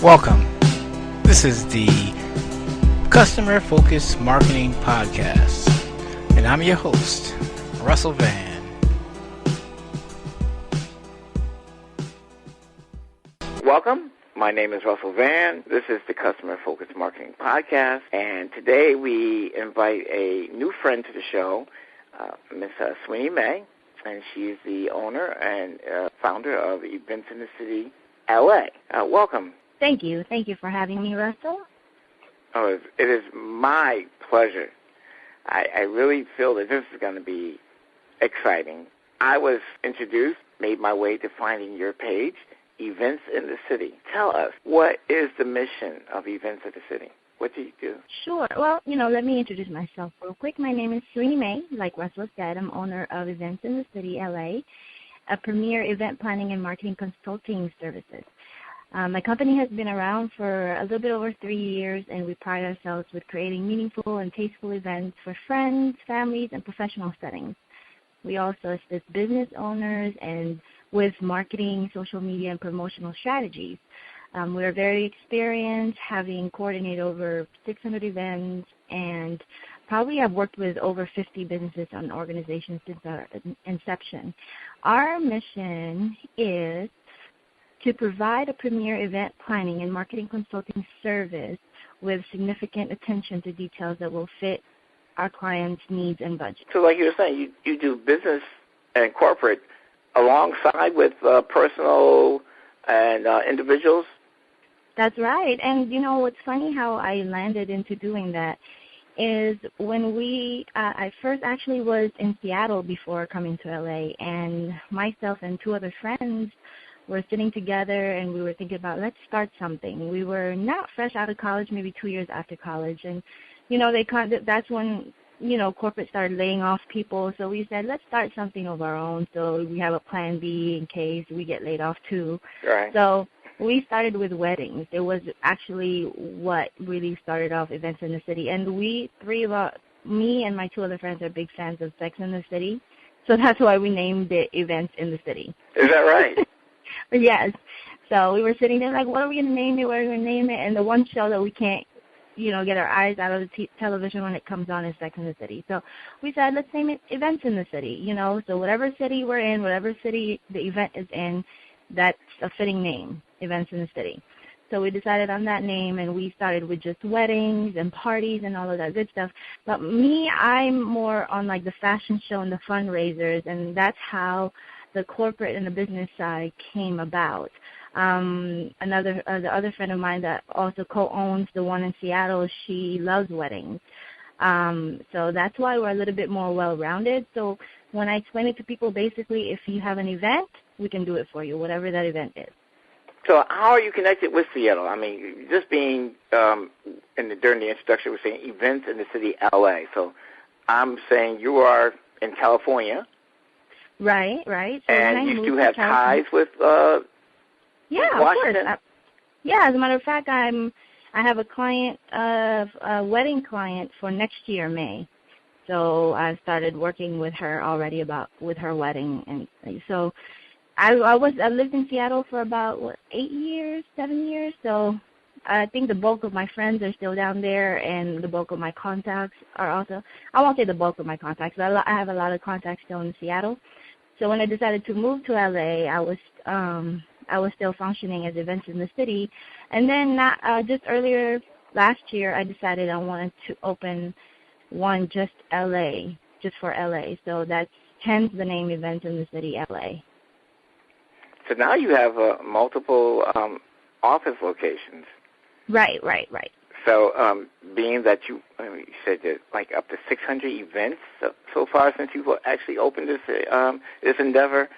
Welcome. This is the Customer Focused Marketing Podcast, and I'm your host, Russell Van. Welcome. My name is Russell Van. This is the Customer Focused Marketing Podcast, and today we invite a new friend to the show, Miss Sweeney Mae, and she's the owner and founder of Events in the City L.A. Welcome. Thank you. Thank you for having me, Russell. Oh, it is my pleasure. I really feel that this is going to be exciting. I was introduced, made my way to finding your page, Events in the City. Tell us, what is the mission of Events in the City? What do you do? Sure. Well, let me introduce myself real quick. My name is Sweeney Mae. Like Russell said, I'm owner of Events in the City L.A., a premier event planning and marketing consulting services. My company has been around for a little bit over 3 years, and we pride ourselves with creating meaningful and tasteful events for friends, families, and professional settings. We also assist business owners and with marketing, social media, and promotional strategies. We're very experienced, having coordinated over 600 events, and probably have worked with over 50 businesses and organizations since our inception. Our mission is to provide a premier event planning and marketing consulting service with significant attention to details that will fit our clients' needs and budget. So like you were saying, you do business and corporate alongside with personal and individuals? That's right. And, what's funny how I landed into doing that is when I first actually was in Seattle before coming to L.A., and myself and two other friends were sitting together, and we were thinking about, let's start something. We were not fresh out of college, maybe 2 years after college, and, that's when, corporate started laying off people, so we said, let's start something of our own so we have a plan B in case we get laid off too. Right. So we started with weddings. It was actually what really started off Events in the City, and me and my two other friends are big fans of Sex in the City, so that's why we named it Events in the City. Is that right? Yes. So we were sitting there like, what are we going to name it? What are we going to name it? And the one show that we can't, get our eyes out of the television when it comes on is Sex in the City. So we said, let's name it Events in the City, So whatever city we're in, whatever city the event is in, that's a fitting name, Events in the City. So we decided on that name, and we started with just weddings and parties and all of that good stuff. But me, I'm more on like the fashion show and the fundraisers, and that's how the corporate and the business side came about. The other friend of mine that also co-owns the one in Seattle, she loves weddings. So that's why we're a little bit more well-rounded. So when I explain it to people, basically, if you have an event, we can do it for you, whatever that event is. So how are you connected with Seattle? I mean, just being during the introduction, we're saying Events in the City L.A. So I'm saying you are in California. Right. So and you do have ties with yeah, Washington? Of course. Yeah, as a matter of fact, I have a wedding client for next year, May. So I started working with her already with her wedding, and so I lived in Seattle for about 7 years. So I think the bulk of my friends are still down there, and the bulk of my contacts are also. I won't say the bulk of my contacts, but I have a lot of contacts still in Seattle. So when I decided to move to LA, I was still functioning as Events in the City, and then just earlier last year, I decided I wanted to open one just LA, just for LA. So that's hence the name Events in the City LA. So now you have multiple office locations. Right. So being that you said that like up to 600 events so far since you've actually opened this endeavor.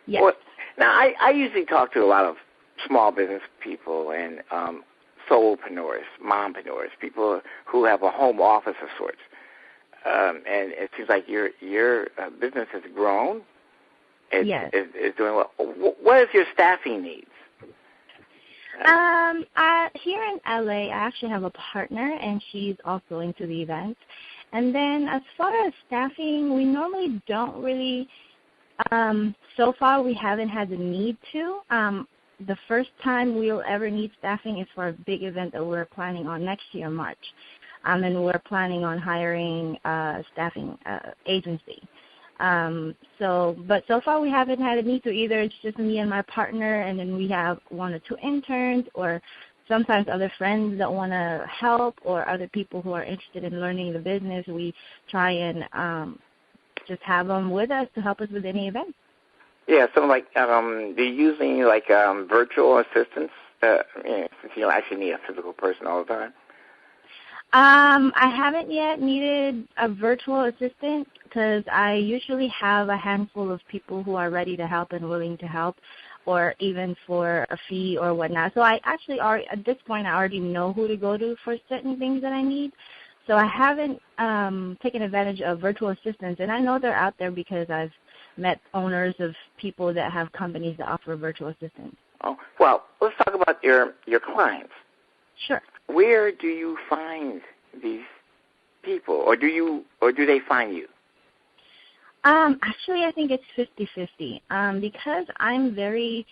Yes. Well, now, I usually talk to a lot of small business people and solopreneurs, mompreneurs, people who have a home office of sorts. And it seems like your business has grown. Yes. It's doing well. What is your staffing needs? Here in LA, I actually have a partner, and she's also into the events. And then as far as staffing, we normally don't really, so far we haven't had the need to. the first time we'll ever need staffing is for a big event that we're planning on next year, March. And we're planning on hiring a staffing agency. But so far we haven't had a need to either. It's just me and my partner, and then we have 1 or 2 interns, or sometimes other friends that want to help, or other people who are interested in learning the business. We try and just have them with us to help us with any event. Yeah, so like, do you use any like virtual assistants since you don't actually need a physical person all the time? I haven't yet needed a virtual assistant because I usually have a handful of people who are ready to help and willing to help, or even for a fee or whatnot. So I actually already, at this point, I already know who to go to for certain things that I need. So I haven't taken advantage of virtual assistants, and I know they're out there because I've met owners of people that have companies that offer virtual assistants. Oh, well, let's talk about your clients. Sure. Where do you find these people, or do they find you? Actually, I think it's 50-50 because I'm very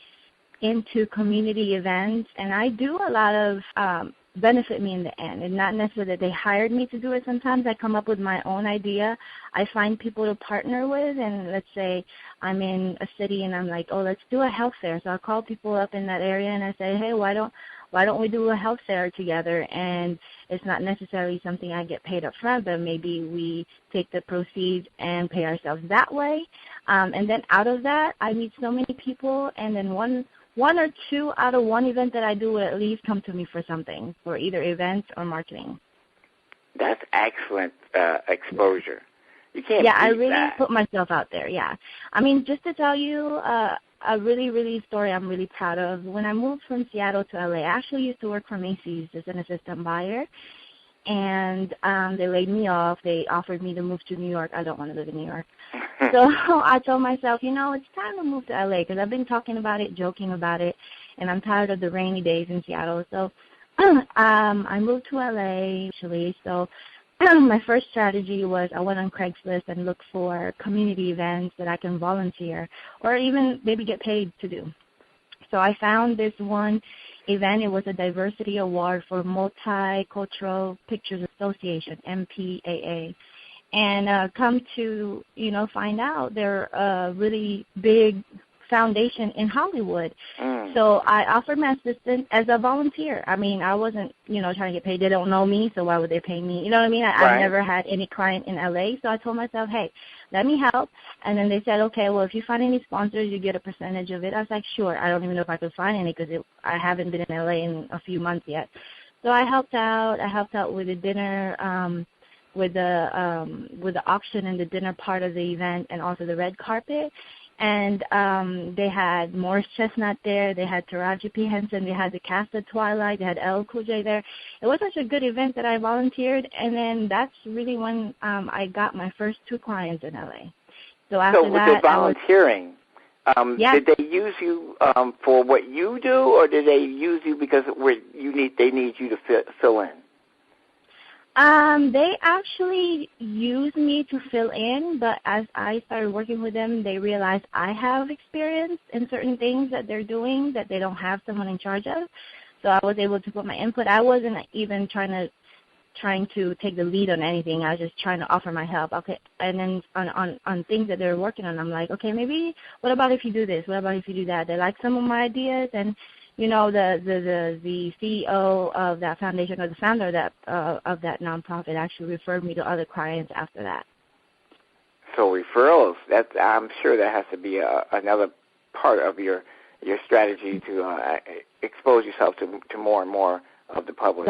into community events, and I do a lot of benefit me in the end, and not necessarily that they hired me to do it. Sometimes I come up with my own idea. I find people to partner with, and let's say I'm in a city and I'm like, oh, let's do a health fair. So I'll call people up in that area and I say, hey, why don't we do a health fair together? And it's not necessarily something I get paid up front, but maybe we take the proceeds and pay ourselves that way. And then out of that, I meet so many people, and then one or two out of one event that I do will at least come to me for something, for either events or marketing. That's excellent exposure. You can't I beat really that. put myself out there, yeah. I mean, just to tell you a really story I'm really proud of. When I moved from Seattle to L.A., I actually used to work for Macy's as an assistant buyer, and they laid me off. They offered me to move to New York. I don't want to live in New York. So I told myself, it's time to move to L.A. because I've been talking about it, joking about it, and I'm tired of the rainy days in Seattle. So I moved to L.A. actually. So my first strategy was I went on Craigslist and looked for community events that I can volunteer or even maybe get paid to do. So I found this one event. It was a diversity award for Multicultural Pictures Association, MPAA. And come to, find out they're a really big foundation in Hollywood. So I offered my assistance as a volunteer. I mean, I wasn't, trying to get paid. They don't know me, so why would they pay me? You know what I mean? I've never had any client in L.A., so I told myself, hey, let me help. And then they said, okay, well, if you find any sponsors, you get a percentage of it. I was like, sure. I don't even know if I could find any because I haven't been in L.A. in a few months yet. So I helped out. I helped out with the dinner, with the auction and the dinner part of the event, and also the red carpet. And they had Morris Chestnut there. They had Taraji P. Henson. They had the cast of Twilight. They had L. Cool J there. It was such a good event that I volunteered, and then that's really when I got my first 2 clients in L.A. So after with that, the volunteering, did they use you for what you do, or did they use you because they need you to fill in? They actually use me to fill in, but as I started working with them, they realized I have experience in certain things that they're doing that they don't have someone in charge of. So I was able to put my input. I wasn't even trying to take the lead on anything. I was just trying to offer my help. Okay, and then on things that they're working on, I'm like, okay, maybe what about if you do this? What about if you do that? They like some of my ideas, and the CEO of that foundation, or the founder of that nonprofit, actually referred me to other clients after that. So referrals, I'm sure that has to be another part of your strategy to expose yourself to more and more of the public.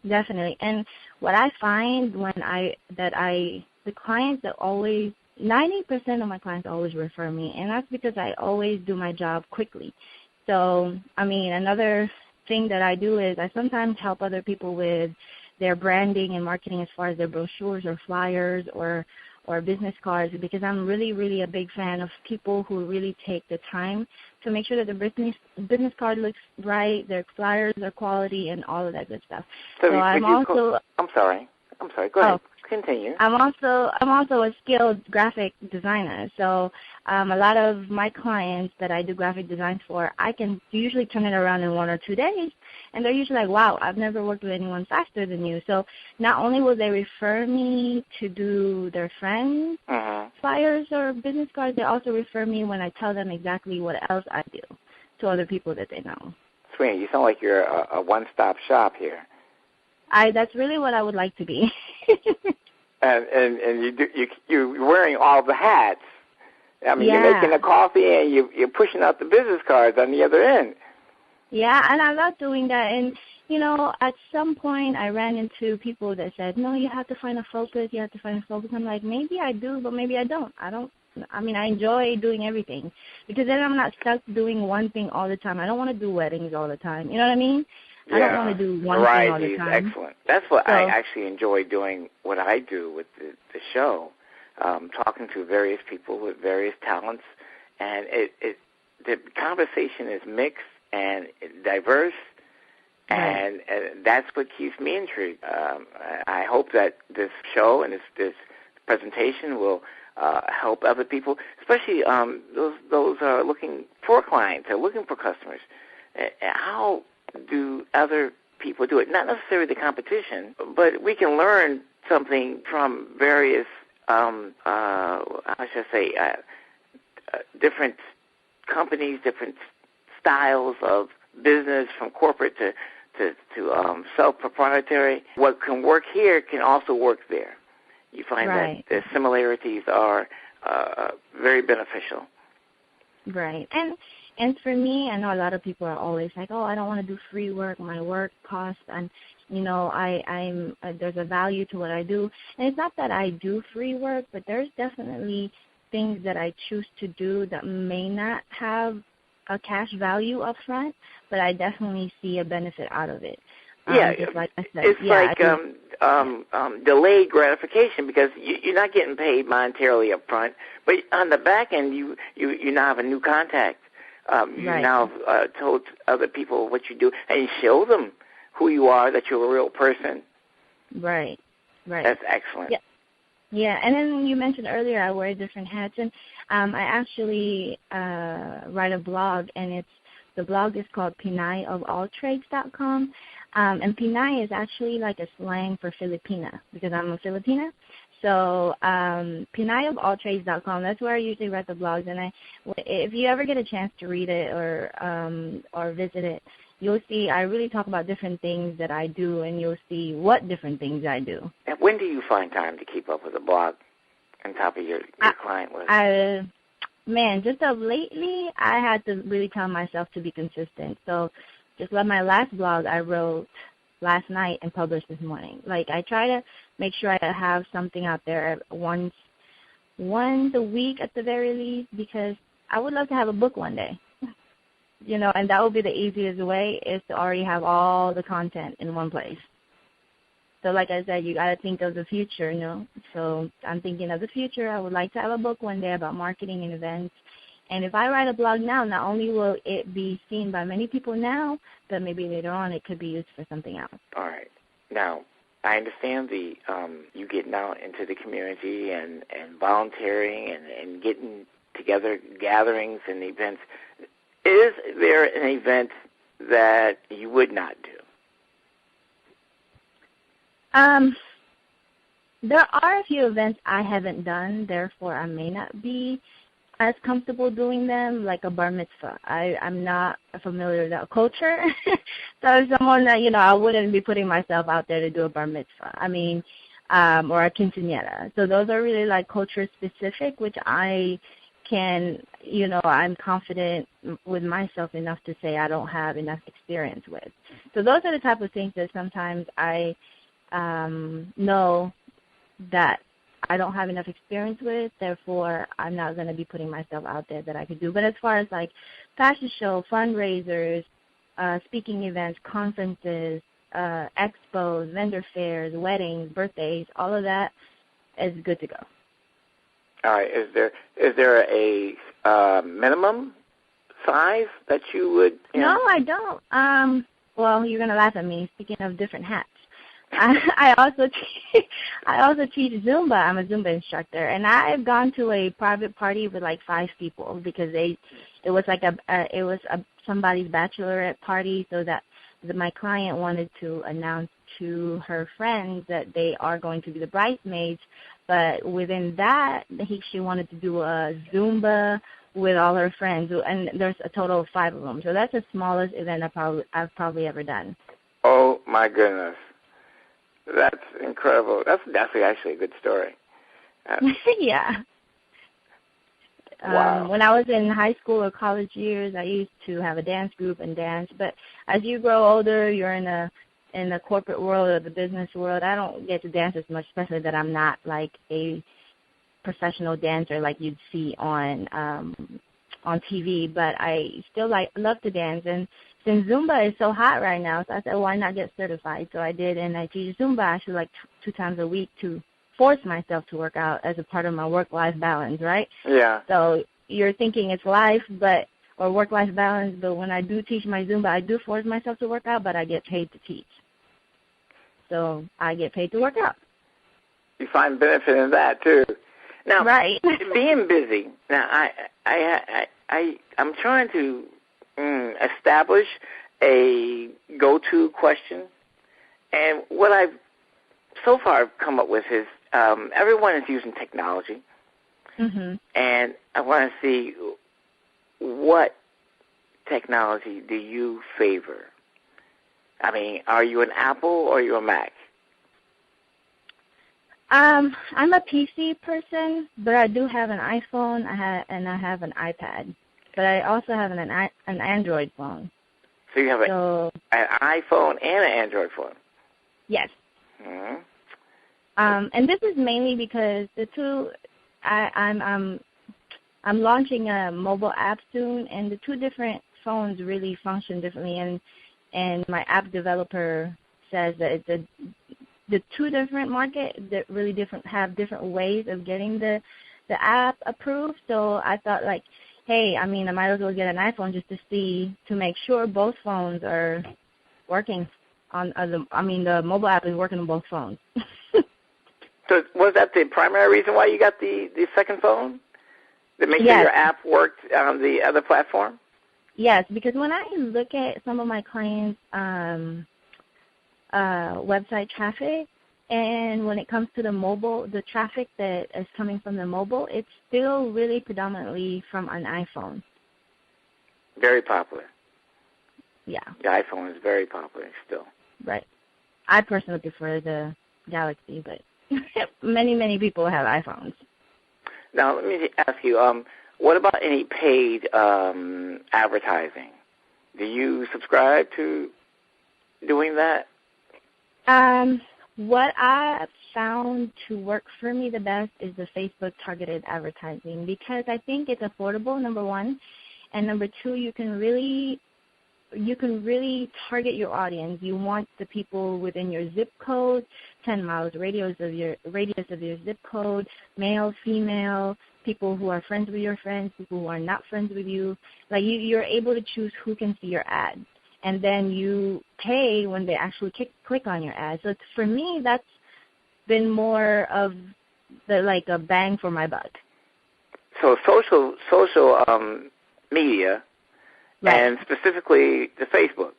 Definitely. And what I find the clients that always, 90% of my clients always refer me, and that's because I always do my job quickly. So, I mean, another thing that I do is I sometimes help other people with their branding and marketing as far as their brochures or flyers or business cards, because I'm really, really a big fan of people who really take the time to make sure that the business card looks right, their flyers are quality, and all of that good stuff. So I'm sorry. Go ahead. Continue. I'm also a skilled graphic designer. So a lot of my clients that I do graphic designs for, I can usually turn it around in 1 or 2 days, and they're usually like, wow, I've never worked with anyone faster than you. So not only will they refer me to do their friends' flyers or business cards, they also refer me when I tell them exactly what else I do to other people that they know. Sweeney, you sound like you're a one-stop shop here. That's really what I would like to be. and you're wearing all the hats. I mean, yeah. You're making the coffee and you're pushing out the business cards on the other end. Yeah, and I love doing that. And, you know, at some point I ran into people that said, no, you have to find a focus, you have to find a focus. I'm like, maybe I do, but maybe I don't. I mean, I enjoy doing everything because then I'm not stuck doing one thing all the time. I don't want to do weddings all the time. You know what I mean? Yeah. I don't want to do one thing all the time. Variety is excellent. That's what I actually enjoy doing, what I do with the show, talking to various people with various talents. And the conversation is mixed and diverse, and that's what keeps me intrigued. I hope that this show and this presentation will help other people, especially those who are looking for clients, or looking for customers. How do other people do it? Not necessarily the competition, but we can learn something from various, different companies, different styles of business, from corporate to self-proprietary. What can work here can also work there. You find that the similarities are very beneficial. Right. And for me, I know a lot of people are always like, oh, I don't want to do free work. My work costs, and, you know, there's a value to what I do. And it's not that I do free work, but there's definitely things that I choose to do that may not have a cash value up front, but I definitely see a benefit out of it. Just like I said. It's like delayed gratification, because you're not getting paid monetarily up front, but on the back end, you now have a new contact. You now told other people what you do, and you show them who you are, that you're a real person. Right. That's excellent. Yeah, and then you mentioned earlier I wear different hats, and I actually write a blog, and the blog is called PinayofAllTrades.com, and Pinay is actually like a slang for Filipina, because I'm a Filipina. So PinayofAllTrades.com, that's where I usually write the blogs, and if you ever get a chance to read it or visit it, you'll see I really talk about different things that I do, and you'll see what different things I do. And when do you find time to keep up with the blog on top of your client list? Just lately, I had to really tell myself to be consistent. So just like my last blog I wrote last night and published this morning. Like, I try to make sure I have something out there once a week at the very least, because I would love to have a book one day. You know, and that would be the easiest way, is to already have all the content in one place. So like I said, you got to think of the future, you know. So I'm thinking of the future. I would like to have a book one day about marketing and events. And if I write a blog now, not only will it be seen by many people now, but maybe later on it could be used for something else. All right. Now, I understand you getting out into the community and volunteering and getting together, gatherings and events. Is there an event that you would not do? There are a few events I haven't done, therefore I may not be as comfortable doing them, like a bar mitzvah. I'm not familiar with that culture. So someone that, you know, I wouldn't be putting myself out there to do a bar mitzvah. I mean, or a quinceañera. So those are really like culture specific, which I can, you know, I'm confident with myself enough to say I don't have enough experience with. So those are the type of things that sometimes I know that I don't have enough experience with, therefore I'm not going to be putting myself out there that I could do. But as far as like fashion show, fundraisers, speaking events, conferences, expos, vendor fairs, weddings, birthdays, all of that is good to go. All right. Is there a minimum size that you would? No, I don't. Well, you're going to laugh at me. Speaking of different hats, I also teach Zumba. I'm a Zumba instructor, and I've gone to a private party with like 5 people because it was like somebody's bachelorette party, so that my client wanted to announce to her friends that they are going to be the bridesmaids, but within that, she wanted to do a Zumba with all her friends, and there's a total of 5 of them. So that's the smallest event I've probably ever done. Oh my goodness, that's incredible. That's actually a good story. Yeah. Wow. When I was in high school or college years, I used to have a dance group and dance. But as you grow older, you're in the corporate world or the business world. I don't get to dance as much, especially that I'm not like a professional dancer like you'd see on TV. But I still love to dance. And since Zumba is so hot right now, so I said, why not get certified? So I did, and I teach Zumba actually like 2 times a week to force myself to work out as a part of my work-life balance, right? Yeah. So you're thinking it's life, or work-life balance, but when I do teach my Zumba, I do force myself to work out, but I get paid to teach. So I get paid to work out. You find benefit in that too. Now, right. Being busy. Now, I'm trying to establish a go-to question, and what I've so far come up with is everyone is using technology, and I want to see what technology do you favor? I mean, are you an Apple or are you a Mac? I'm a PC person, but I do have an iPhone, and I have an iPad, but I also have an Android phone. So you have an iPhone and an Android phone? Yes. Mm-hmm. And this is mainly because the two, I'm launching a mobile app soon, and the 2 different phones really function differently. And my app developer says that it's the 2 different markets that really have different ways of getting the app approved. So I thought, like, hey, I mean, I might as well get an iPhone just to make sure both phones are working the mobile app is working on both phones. So was that the primary reason why you got the second phone? To make sure your app worked on the other platform? Yes, because when I look at some of my clients' website traffic, and when it comes to the traffic that is coming from the mobile, it's still really predominantly from an iPhone. Very popular. Yeah. The iPhone is very popular still. Right. I personally prefer the Galaxy, but many, many people have iPhones. Now, let me ask you, what about any paid advertising? Do you subscribe to doing that? What I found to work for me the best is the Facebook targeted advertising, because I think it's affordable, number 1, and number 2, you can really target your audience. You want the people within your zip code, 10 miles radius of your zip code, male, female, people who are friends with your friends, people who are not friends with you. Like you're able to choose who can see your ad, and then you pay when they actually click on your ad. So for me, that's been more of a bang for my buck. So social media. Right. And specifically the Facebook.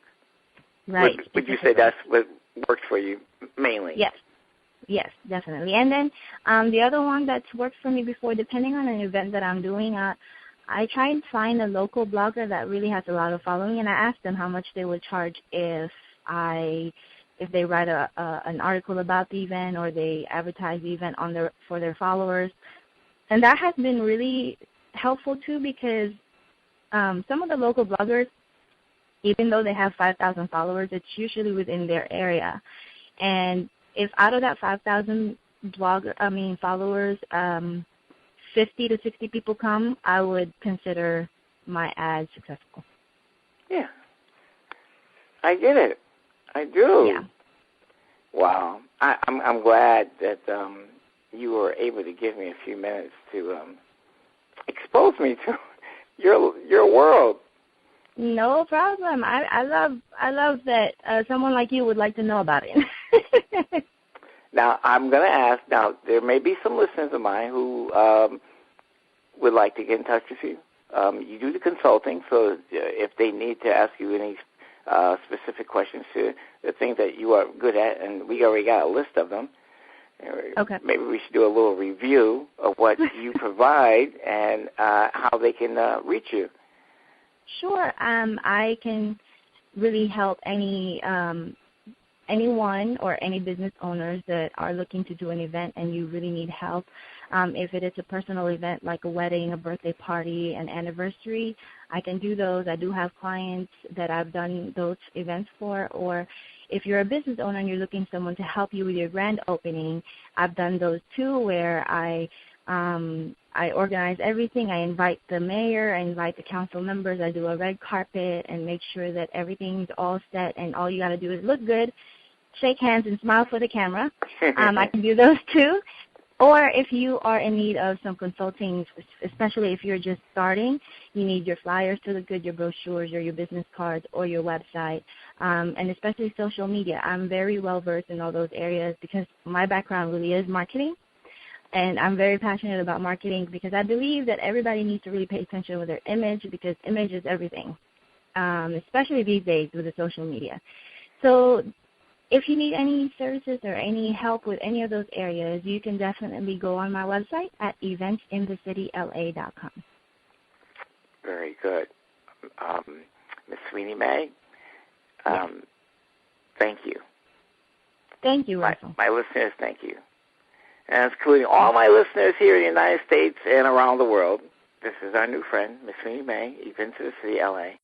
Right. Would you say that's what works for you mainly? Yes, definitely. And then the other one that's worked for me before, depending on an event that I'm doing, I try and find a local blogger that really has a lot of following, and I ask them how much they would charge if they write an article about the event or they advertise the event for their followers. And that has been really helpful too, because some of the local bloggers, even though they have 5,000 followers, it's usually within their area. And if out of that 5,000 followers, 50 to 60 people come, I would consider my ad successful. Yeah. I get it. I do. Yeah. Wow. I'm glad that you were able to give me a few minutes to expose me to your world. No problem. I love that someone like you would like to know about it. Now, I'm going to ask, now, there may be some listeners of mine who would like to get in touch with you. You do the consulting, so if they need to ask you any specific questions to the things that you are good at, and we already got a list of them, okay. Maybe we should do a little review of what you provide and how they can reach you. Sure. I can really help anyone or any business owners that are looking to do an event and you really need help. If it is a personal event like a wedding, a birthday party, an anniversary, I can do those. I do have clients that I've done those events for. Or if you're a business owner and you're looking for someone to help you with your grand opening, I've done those too, where I organize everything. I invite the mayor, I invite the council members, I do a red carpet and make sure that everything's all set, and all you got to do is look good, shake hands, and smile for the camera. I can do those too. Or if you are in need of some consulting, especially if you're just starting, you need your flyers to look good, your brochures, or your business cards, or your website, and especially social media. I'm very well versed in all those areas because my background really is marketing, and I'm very passionate about marketing because I believe that everybody needs to really pay attention with their image because image is everything, especially these days with the social media. So if you need any services or any help with any of those areas, you can definitely go on my website at eventsinthecityla.com. Very good. Ms. Sweeney Mae, thank you. Thank you, Russell. My listeners, thank you. And including all my listeners here in the United States and around the world, this is our new friend, Ms. Sweeney Mae, Events in the City L.A.